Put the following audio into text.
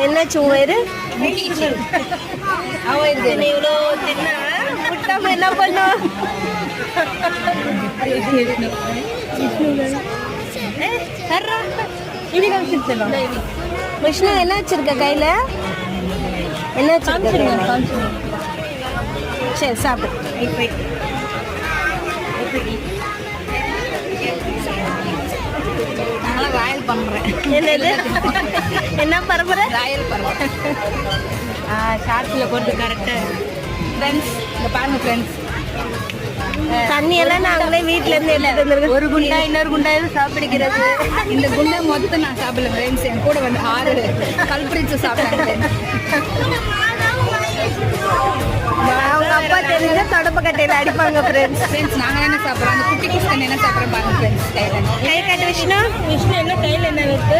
என்னாச்சு உன் வயிறு? இவ்வளோ தின்னா முட்டாம என்ன பண்ணும்? விஷ்ணு என்ன வச்சிருக்க கையில? என்ன வச்சிருக்க? சரி சாப்பிடு. ராயல் பண்றேன். என்னது? என்ன பரம்பரை? ராயல் பண்றேன். ஷார்ட்ல போட்டு கரெக்டா ஃப்ரெண்ட்ஸ். இந்த பாருங்க ஃப்ரெண்ட்ஸ், தண்ணி எல்லாம் நாங்களே வீட்டுல இருந்து எடுத்துட்டு வந்துருக்கோம். ஒரு குண்டா இன்னொரு குண்டா சாப்பிடுகிறது. இந்த குண்டை மொத்தம் நான் சாப்பிடல ஃப்ரெண்ட்ஸ். என் கூட வந்து 6 கல்பிரிச்சு சாப்பிட்டாங்க. அவங்க அப்பா தெரிஞ்ச தொடப்ப கட்டையில அடிப்பாங்க ஃப்ரெண்ட்ஸ். நாங்கள் என்ன சாப்பிட்றோம்? அந்த குட்டி குஸ்கன் என்ன சாப்பிட்றோம் பாருங்க ஃப்ரெண்ட்ஸ். கை கட்டு விஷ்ணு. விஷ்ணு என்ன கையில் என்ன இருக்கு?